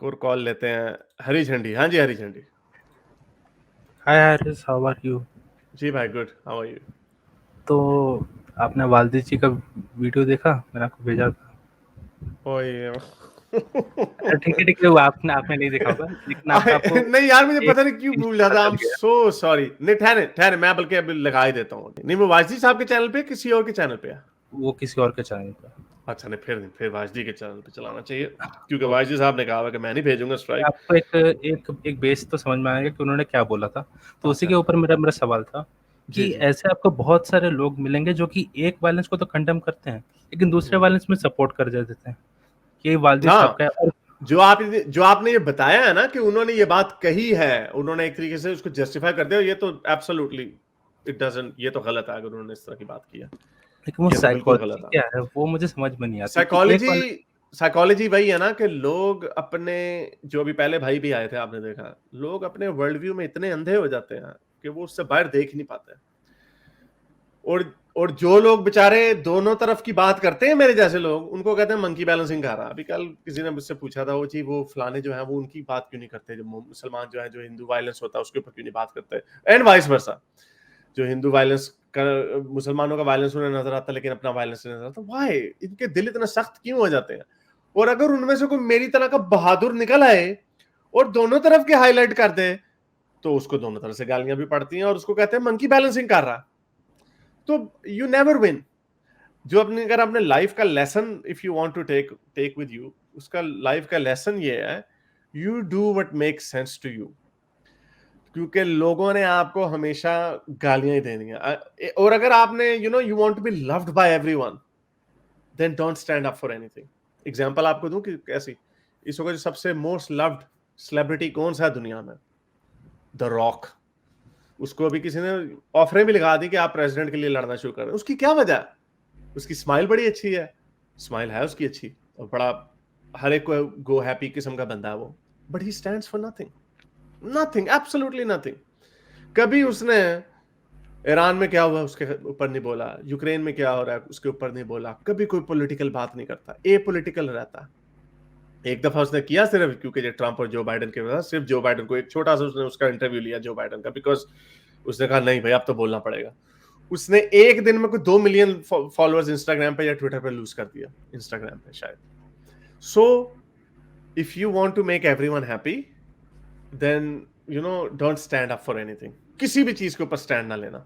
और कॉल लेते हैं हरी झंडी। हाँ जी, हरी झंडी। हाय हारिस, हाउ आर यू? जी भाई, गुड, हाउ आर यू? तो आपने वालदी जी का वीडियो देखा? मैंने आपको भेजा था। ओए अच्छा, ठीक है, वो आपने नहीं देखा होगा, लेकिन आपको नहीं यार, मुझे एक पता नहीं क्यों चीज भूल पता जाता। आई चल एम गया। So sorry. नहीं, ठहरे ठहरे, मैं बल्कि अभी लगा ही देता हूँ। नहीं, वो वाजी साहब के चैनल पे, किसी और के चैनल पे है? वो किसी और के चैनल पर। अच्छा, नहीं, फिर वाजी के चैनल पे चलाना चाहिए, क्योंकि तो वाजी साहब ने कहा हुआ कि मैं नहीं भेजूंगा स्ट्राइक। आपको एक एक एक बेस तो समझ में आएगा कि उन्होंने क्या बोला था। तो उसी अच्छा। के ऊपर मेरा मेरा सवाल था जी कि जी। ऐसे आपको बहुत सारे लोग मिलेंगे जो कि एक वायलेंस को तो कंडेम करते हैं, लेकिन दूसरे हम्म। वायलेंस में सपोर्ट कर देते हैं कि ये वालदी साहब हाँ, का है। और जो आपने ये बताया है ना कि उन्होंने ये बात कही है, उन्होंने एक तरीके से उसको जस्टिफाई कर दिया, ये तो एब्सोल्युटली इट डजंट, ये तो गलत है अगर उन्होंने इस तरह की बात की है। लेकिन वो ये तो बिल्कुल साइकोलॉजी गलत है। क्या है वो मुझे समझ में नहीं आती कि एक साइकोलॉजी वाले। साइकोलॉजी वही है ना कि लोग अपने, जो अभी पहले भाई भी आए थे, आपने देखा, लोग अपने वर्ल्ड व्यू में इतने अंधे हो जाते हैं कि वो उससे बाहर देख ही नहीं पाते। और और जो लोग बेचारे दोनों तरफ की बात करते हैं, मेरे जैसे लोग, उनको कहते हैं मंकी बैलेंसिंग कर रहा। अभी कल किसी ने मुझसे पूछा था, वो जी वो फलाने जो है वो उनकी बात क्यों नहीं करते, जो मुसलमान जो है, जो हिंदू वायलेंस होता है उसके ऊपर क्यों नहीं बात करते, एंड वाइस वर्सा। जो हिंदू वायलेंस का, मुसलमानों का वायलेंस उन्हें नजर आता लेकिन अपना वायलेंस नहीं नजर आता। वाई इनके दिल इतना सख्त क्यों हो जाते हैं? और अगर उनमें से कोई मेरी तरह का बहादुर निकल आए और दोनों तरफ के हाईलाइट कर दे, तो उसको दोनों तरफ से गालियां भी पड़ती हैं और उसको कहते हैं मंकी बैलेंसिंग कर रहा। तो यू नेवर विन। जो अपने, अगर आपने लाइफ का lesson, if you want to take take with you, उसका लाइफ का लेसन ये है, you do what makes sense to you. क्योंकि लोगों ने आपको हमेशा गालियां ही देनी है। और अगर आपने, you want to be loved by everyone, then don't stand up for anything. Example आपको दूं कि कैसी, इस वक्त जो सबसे मोस्ट लव्ड सेलिब्रिटी कौन सा है दुनिया में? The rock. उसको अभी किसी ने ऑफरें भी लगा दी कि आप प्रेसिडेंट के लिए लड़ना शुरू कर रहे हैं। उसकी क्या वजह है? उसकी स्माइल बड़ी अच्छी है, स्माइल है उसकी अच्छी, और बड़ा हर एक को गो हैप्पी किस्म का बंदा है वो। But he stands for nothing, nothing, absolutely nothing. कभी उसने ईरान में क्या हुआ उसके ऊपर नहीं बोला, यूक्रेन में क्या हो रहा है उसके ऊपर नहीं बोला, कभी कोई पॉलिटिकल बात नहीं करता, ए पॉलिटिकल रहता। एक दफा उसने किया सिर्फ, क्योंकि जो ट्रंप और जो बाइडेन के वजह, सिर्फ जो बाइडेन को एक छोटा सा उसने उसका इंटरव्यू लिया जो बाइडेन का, बिकॉज उसने कहा नहीं भाई अब तो बोलना पड़ेगा। उसने एक दिन में कोई 2 मिलियन फॉलोअर्स इंस्टाग्राम पे या ट्विटर पे लूज कर दिया, इंस्टाग्राम पे शायद। So if you want to make everyone happy, then don't stand up for anything. किसी भी चीज के ऊपर स्टैंड ना लेना।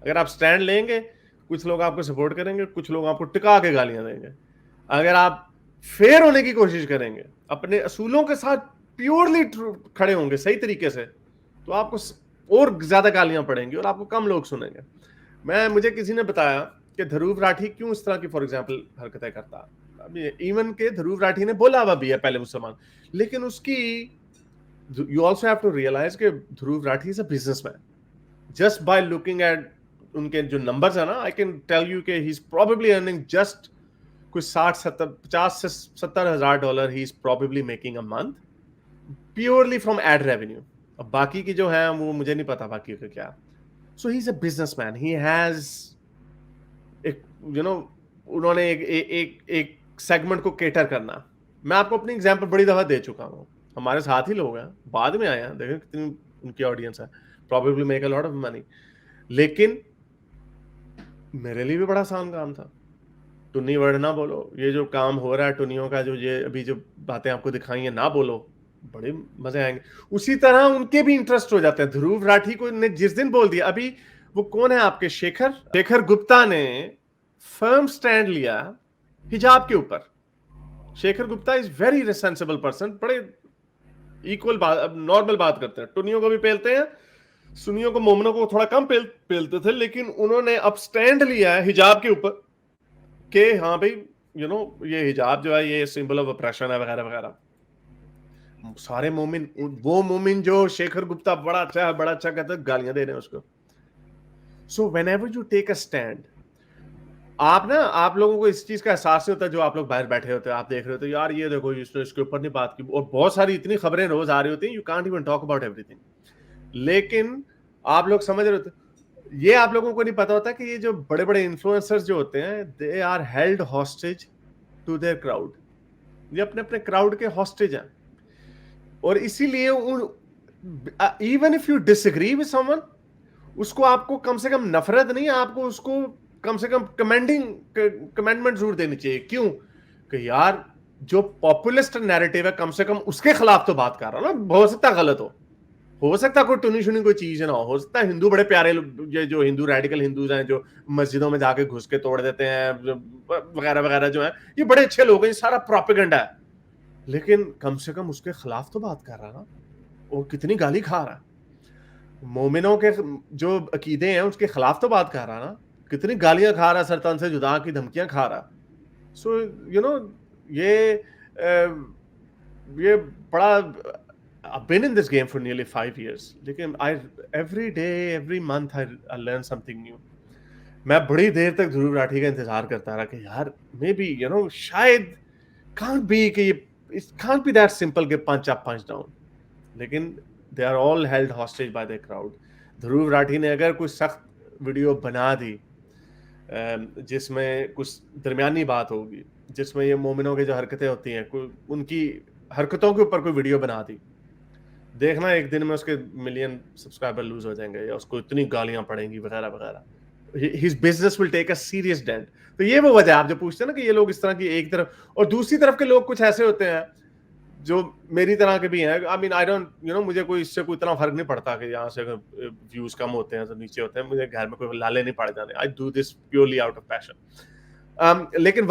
अगर आप स्टैंड लेंगे, कुछ लोग आपको सपोर्ट करेंगे, कुछ लोग आपको टिका के गालियां देंगे। अगर आप फेयर होने की कोशिश करेंगे, अपने असूलों के साथ प्योरली खड़े होंगे सही तरीके से, तो आपको और ज्यादा गालियां पड़ेंगी और आपको कम लोग सुनेंगे। मुझे किसी ने बताया कि ध्रुव राठी क्यों इस तरह की फॉर एग्जाम्पल हरकतें करता है। अभी इवन के ध्रुव राठी ने बोला हुआ भी है पहले मुसलमान, लेकिन उसकी, you also have to realise कि Dhruv Rathee is a businessman. Just by looking at उनके जो नंबर्स है ना, आई कैन टेल यू कि he is probably earning just कुछ 60-70 50 से $70,000 he is probably making a month, purely from ad revenue. अब बाकी की जो है वो मुझे नहीं पता बाकी का क्या। So he is a businessman, he has एक, उन्होंने एक सेगमेंट को केटर करना। मैं आपको अपनी एग्जांपल बड़ी दफा दे चुका हूं। हमारे साथ ही लोग हैं, बाद में आए हैं, देखें कितनी उनकी ऑडियंस है, probably make a lot of money. लेकिन मेरे लिए भी बड़ा आसान काम था। टुन्नी वर्ड ना बोलो, ये जो काम हो रहा है टुनियों का, जो ये अभी जो बातें आपको दिखाई है ना बोलो, बड़े मजे आएंगे। उसी तरह उनके भी इंटरेस्ट हो जाते हैं। ध्रुव राठी को ने जिस दिन बोल दिया, अभी वो कौन है आपके, शेखर शेखर गुप्ता ने फर्म स्टैंड लिया हिजाब के ऊपर। Shekhar Gupta is very responsible person, बड़े इक्वल बात, नॉर्मल बात करते हैं, टुनियों को भी पेलते हैं, सुनियों को, मोमनों को थोड़ा कम पेलते थे, लेकिन उन्होंने अब स्टैंड लिया है हिजाब के ऊपर कि हाँ भाई, ये हिजाब जो है ये सिंबल ऑफ ऑपरेशन है वगैरह वगैरह। सारे मोमिन, वो मोमिन जो शेखर गुप्ता बड़ा अच्छा है, बड़ा अच्छा कहते हैं, गालियां दे रहे हैं उसको। So whenever you take a stand, आप लोगों को इस चीज का एहसास नहीं होता, जो आप लोग बाहर बैठे होते हैं, आप देख रहे होते यार ये देखो इसने इसके ऊपर नहीं बात की, और बहुत सारी इतनी खबरें रोज आ रही होती हैं, you can't even talk about everything. लेकिन आप लोग समझ रहे होते, ये आप लोगों को नहीं पता होता कि ये जो बड़े बड़े इन्फ्लुएंसर्स जो होते हैं, they are held hostage to their crowd. ये अपने अपने क्राउड के हॉस्टेज हैं। और इसीलिए even if you disagree with someone, उसको आपको कम से कम नफरत नहीं, आपको उसको कम से कम कमेंडमेंट जरूर देनी चाहिए। क्यों? कि यार जो पॉपुलिस्ट नैरेटिव है, कम से कम उसके खिलाफ तो बात कर रहा हूं ना। हो सकता गलत हो सकता कोई टुनी शुनी कोई चीज ना हो सकता है हिंदू बड़े प्यारे ये जो हिंदू रेडिकल हिंदूज हैं जो मस्जिदों में जाके घुस के तोड़ देते हैं वगैरह वगैरह, जो है ये बड़े अच्छे लोग हैं, ये सारा प्रोपेगेंडा है। लेकिन कम से कम उसके खिलाफ तो बात कर रहा ना। और कितनी गाली खा रहा है, मोमिनों के जो अकीदे हैं उसके खिलाफ तो बात कर रहा ना। कितनी गालियां खा रहा, सरतान से जुदा की धमकियां खा रहा। सो यू नो ये ये बड़ा I've been in this game for nearly 5 years. लेकिन every day, every month I learn something new. मैं बड़ी देर तक ध्रुव राठी का इंतजार करता रहा कि यार मे बी शायद can't be कि it can't be that simple कि punch up punch down. लेकिन they are all held hostage by the crowd. Dhruv Rathee ने अगर कोई सख्त वीडियो बना दी जिसमें कुछ दरमियानी बात होगी, जिसमें ये मोमिनों की जो हरकतें होती हैं, कोई उनकी हरकतों के ऊपर कोई वीडियो बना दी, देखना एक दिन में उसके मिलियन सब्सक्राइबर लूज हो जाएंगे या उसको इतनी गालियां पड़ेंगी वगैरह वगैरह। His business will take a serious dent. तो ये वो वजह है, आप जो पूछते हैं ना कि ये लोग इस तरह की एक तरफ, और दूसरी तरफ के लोग कुछ ऐसे होते हैं जो मेरी तरह के भी हैं। आई मीन आई डोंट मुझे कोई इससे कोई इतना फर्क नहीं पड़ता कि यहाँ से व्यूज कम होते हैं तो नीचे होते हैं, मुझे घर में कोई लाले नहीं पड़ जाने। I do this purely out of passion. लेकिन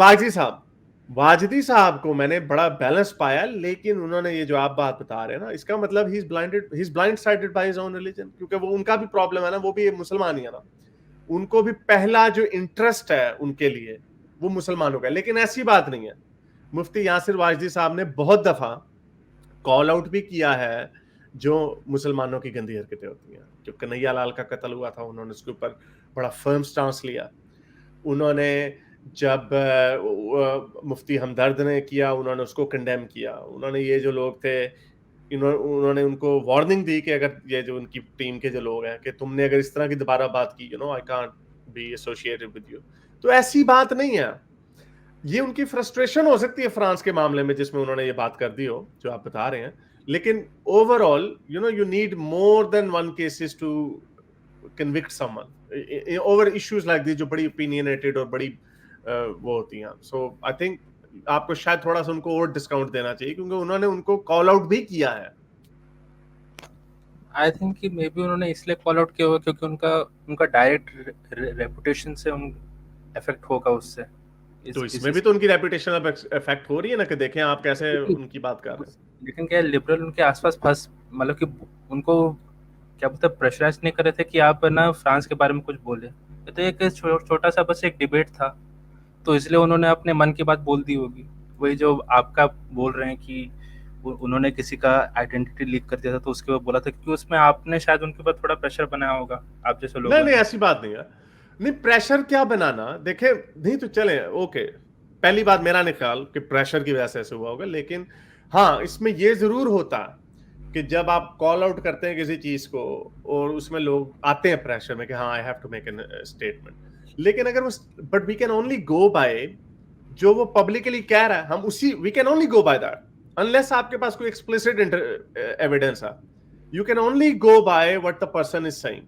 वाजिदी साहब को मैंने बड़ा बैलेंस पाया, लेकिन उन्होंने ये जो आप बात बता रहे हैं ना, इसका मतलब he is blind sided by his own religion, क्योंकि वो उनका भी प्रॉब्लम है ना, वो भी मुसलमान ही है ना। उनको भी पहला जो इंटरेस्ट है उनके लिए वो मुसलमानों का है। लेकिन ऐसी बात नहीं है, मुफ्ती यासिर वाजदी साहब ने बहुत दफा कॉल आउट भी किया है जो मुसलमानों की गंदी हरकतें होती हैं। जो कन्हैया लाल का कत्ल हुआ था, उन्होंने उसके ऊपर बड़ा फर्म स्टांस लिया। उन्होंने जब मुफ्ती हमदर्द ने किया, उन्होंने उसको कंडेम किया। उन्होंने ये जो लोग थे, उन्होंने उनको वार्निंग दी कि अगर ये जो उनकी टीम के जो लोग हैं कि तुमने अगर इस तरह की दोबारा बात की, I can't be associated with you. तो ऐसी बात नहीं है। ये उनकी फ्रस्ट्रेशन हो सकती है फ्रांस के मामले में, जिसमें उन्होंने ये बात कर दी हो जो आप बता रहे हैं। लेकिन overall you need more than one cases to convict someone over issues like this, जो बड़ी ओपिनियनेटेड और बड़ी वो होती हैं। सो आई थिंक आपको शायद थोड़ा सा उनको और डिस्काउंट देना चाहिए, क्योंकि उन्होंने उनको कॉल आउट भी किया है। आई थिंक कि मे बी उन्होंने इसलिए कॉल आउट किया होगा क्योंकि उनका डायरेक्ट रेपुटेशन से इफेक्ट होगा उससे। तो इसमें भी तो उनकी रेपुटेशन अब इफेक्ट हो रही है ना, कि देखें आप कैसे उनकी बात कर रहे हैं। लेकिन क्या लिबरल उनके आसपास फंस, मतलब कि उनको क्या बोलते हैं, प्रेशराइज नहीं कर रहे थे कि आप ना फ्रांस के बारे में कुछ बोले। तो एक छोटा सा बस एक डिबेट था, तो इसलिए उन्होंने अपने मन की बात बोल दी होगी। वही जो आपका बोल रहे हैं कि उन्होंने किसी का आइडेंटिटी लीक कर दिया था, तो उसके बाद बोला था कि उसमें आपने शायद उनके ऊपर थोड़ा प्रेशर बनाया होगा, आप जैसे लोग। नहीं ऐसी बात नहीं है। नहीं, प्रेशर क्या बनाना, देखे नहीं तो चले ओके। पहली बात, मेरा नहीं ख्याल कि प्रेशर की वजह से ऐसे हुआ होगा। लेकिन हाँ, इसमें ये जरूर होता कि जब आप कॉल आउट करते हैं किसी चीज को और उसमें लोग आते हैं प्रेशर में कि हाँ I have to make an statement. लेकिन अगर but we can only go by जो वो पब्लिकली कह रहा है, हम उसी we can only go by that unless आपके पास कोई एक्सप्लिसिट एविडेंस है। You can only go by what the person is saying,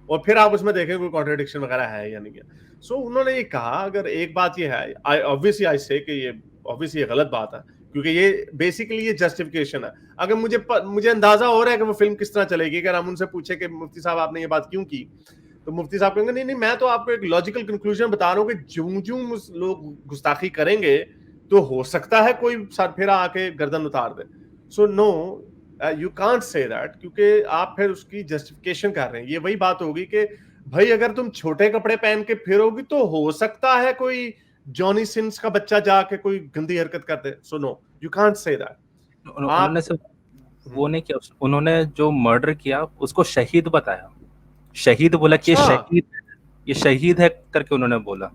और फिर आप उसमें देखें कोई कॉन्ट्रडिक्शन वगैरह है या नहीं है। सो उन्होंने ये कहा, अगर एक बात ये है, ऑब्वियसली आई से कि ये ऑब्वियसली ये गलत बात है, क्योंकि ये बेसिकली ये जस्टिफिकेशन है। अगर मुझे अंदाजा हो रहा है कि वो फिल्म किस तरह चलेगी, अगर हम उनसे पूछे कि मुफ्ती साहब आपने ये बात क्यों की, तो मुफ्ती साहब कहेंगे नहीं मैं तो आपको एक लॉजिकल कंक्लूजन बता रहा हूँ कि जूं जूं लोग गुस्ताखी करेंगे तो हो सकता है कोई सरफिरा आके गर्दन उतार दे। So no, you can't say that, क्योंकि आप फिर उसकी जस्टिफिकेशन कर रहे हैं। ये वही बात होगी कि भाई अगर तुम छोटे कपड़े पहन के फिरोगी तो हो सकता है कोई जॉनी सिंस का बच्चा जाके कोई गंदी हरकत कर दे। So no, you can't say that. उन्होंने सिर्फ वो नहीं किया, उन्होंने जो मर्डर किया उसको शहीद बताया, शहीद बोला कि ये शहीद है करके उन्होंने बोला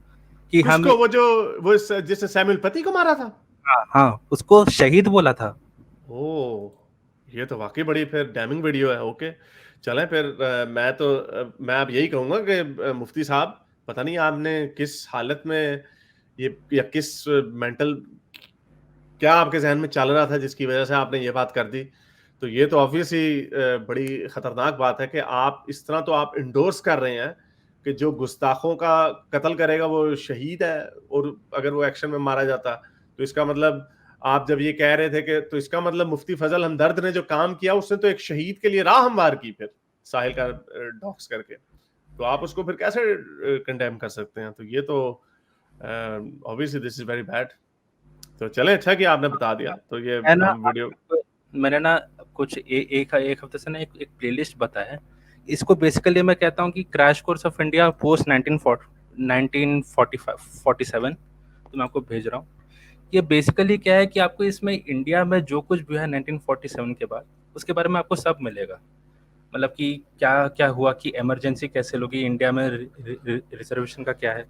कि हम वो जिसने सैमुअल पति को मारा था, हाँ उसको शहीद बोला था। ओ, ये तो वाकई बड़ी फिर डैमिंग वीडियो है। ओके चलें फिर। मैं अब यही कहूंगा कि मुफ्ती साहब, पता नहीं आपने किस हालत में ये या किस मेंटल क्या आपके जहन में चल रहा था जिसकी वजह से आपने ये बात कर दी। तो ये तो ऑब्वियसली बड़ी खतरनाक बात है कि आप इस तरह तो आप इंडोर्स कर रहे हैं कि जो गुस्ताखों का कत्ल करेगा वो शहीद है, और अगर वो एक्शन में मारा जाता, तो इसका मतलब आप जब ये कह रहे थे कि, तो इसका मतलब मुफ्ती फजल हमदर्द ने जो काम किया उसने तो एक शहीद के लिए राह हमवार की फिर साहिल का डॉक्स करके, तो आप उसको फिर कैसे कंडेम कर सकते हैं? तो ये तो obviously this is very bad. तो चलें, अच्छा कि आपने बता दिया। तो ये है ना, हम वीडियो मैंने ना कुछ एक हफ्ते से ना एक प्लेलिस्ट बताया है। इसको बेसिकली मैं कहता हूँ कि crash course of India post 1947, तो मैं आपको भेज रहा हूँ। ये बेसिकली क्या है कि आपको इसमें इंडिया में जो कुछ भी है 1947 के बाद, उसके बारे में आपको सब मिलेगा। मतलब कि क्या क्या हुआ, कि इमरजेंसी कैसे लोगी इंडिया में, रिजर्वेशन का क्या है,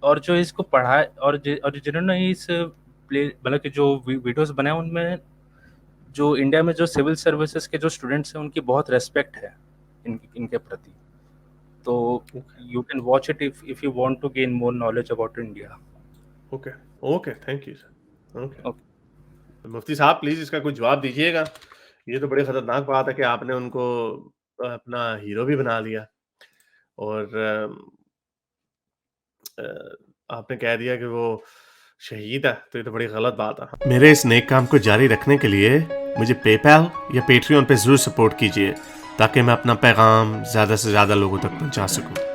और जो इसको पढ़ा और जिन्होंने इस प्ले मतलब कि जो वीडियोस बनाए उनमें जो इंडिया में जो सिविल सर्विसेज के जो स्टूडेंट्स हैं उनकी बहुत रेस्पेक्ट है इनके प्रति। तो you can watch it if you want to gain more knowledge about India. Okay okay, thank you sir. Okay, Mufti साहब प्लीज इसका कुछ जवाब दीजिएगा। ये तो बड़ी खतरनाक बात है कि आपने उनको अपना हीरो भी बना लिया, और आपने कह दिया कि वो शहीद है, तो ये तो बड़ी गलत बात है। मेरे इस नेक काम को जारी रखने के लिए मुझे पेपैल या पेट्रियन पे जरूर सपोर्ट कीजिए, ताकि मैं अपना पैगाम ज़्यादा से ज़्यादा लोगों तक पहुंचा सकूं।